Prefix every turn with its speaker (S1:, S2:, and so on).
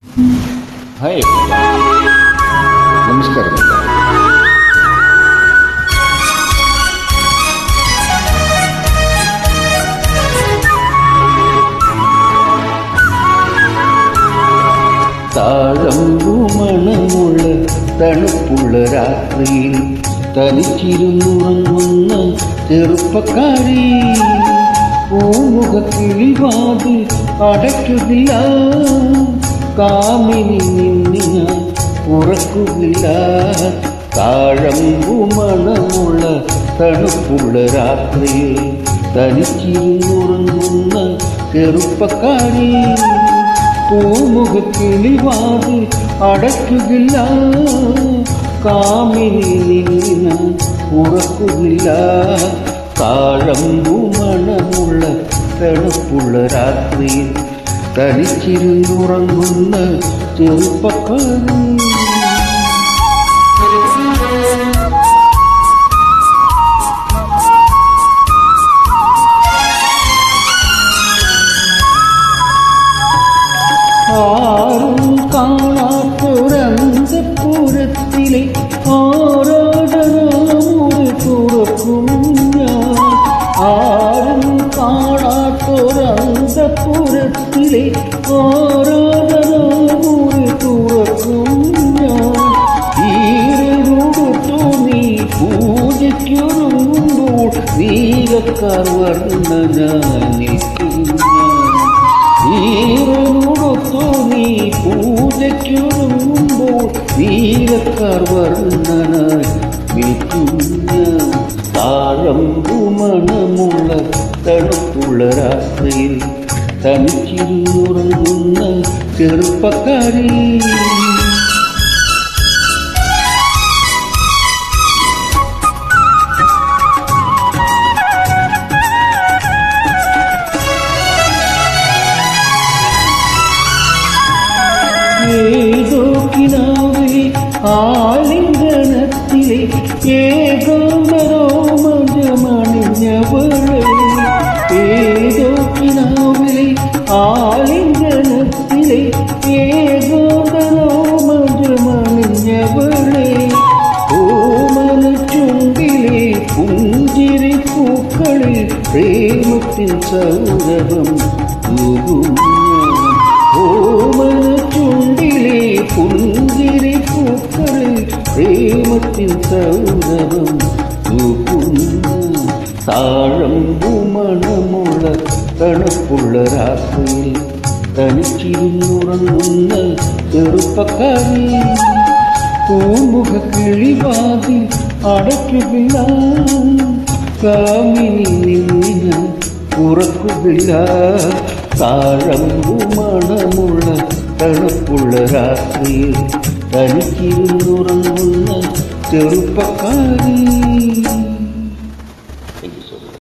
S1: Hi, നമസ്കാരം. താഴമ്പുമണമുള്ള തണുപ്പുള്ള രാത്രിയിൽ തനിച്ചിരുന്നുറങ്ങുന്ന ചെറുപ്പക്കാരി, പൂമുഖക്കിളിവാതിൽ അടയ്ക്കുന്നില്ല, കാമിനി നിന്നിന ഉറക്കുന്നില്ല. താഴമ്പുമണമുള്ള തണുപ്പുള്ള രാത്രിയിൽ തനിച്ചിരുന്നുറങ്ങുന്ന ചെറുപ്പക്കാരി, പൂമുഖക്കിളിവാതിൽ അടയ്ക്കുന്നില്ല, കാമിനി നിന്നിന ഉറക്കുന്നില്ല. താഴമ്പുമണമുള്ള തണുപ്പുള്ള രാത്രിയിൽ തനിച്ചിരുന്നുറങ്ങുന്ന ചെറുപ്പക്കാരി. ആരും കാണാത്തൊരന്തപുരത്തിലെ ആരാധനാമുറി തുറക്കും ഞാൻ. ആരും കാണാത്തൊരന്തപുരത്തിലെ ആരാധനാമുറി തുറക്കും ഞാൻ. ഈരൊടുത്തു നീ പൂജയ്ക്കൊരുങ്ങുമ്പോൾ നീലക്കാർ വർണ്ണനായി നിൽക്കും ഞാൻ. ഈരൊടുത്തു നീ പൂജയ്ക്കൊരുങ്ങുമ്പോൾ നീലക്കാർ വർണ്ണനായി നിൽക്കും ഞാൻ. താഴമ്പുമണമുള്ള തണുപ്പുള്ള രാത്രിയിൽ തനിച്ചിരുന്നുറങ്ങുന്ന ചെറുപ്പക്കാരി. ഏതോ കിനാവിലെ ആലിംഗനത്തിലെ ഏകാന്തരോമജമണിഞ്ഞവളെ, ഏതോ കിനാവിലെ ആലിംഗനത്തിലെ ഏകാന്തരോമജമണിഞ്ഞവളെ, ഓമന ചുണ്ടിലെ പുഞ്ചിരി പൂക്കളിൽ പ്രേമത്തിൻ സൗരഭം തൂകും. ഓമന ചുണ്ടിലെ പുഞ്ചിരി പൂക്കളിൽ പ്രേമത്തിൻ സൗരഭം തൂക്കുന്ന. താഴമ്പുമണമുള്ള തണുപ്പുള്ള രാത്രിയിൽ തനിച്ചിരുന്നുറങ്ങുന്ന ചെറുപ്പക്കാരി, പൂമുഖക്കിളിവാതിൽ അടയ്ക്കുന്നില്ല, കാമിനി നിന്നിന ഉറക്കുന്നില്ല. താഴമ്പുമണമുള്ള തണുപ്പുള്ള രാത്രിയിൽ തനിച്ചിരുന്നുറങ്ങുന്ന ചെറുപ്പക്കാരി.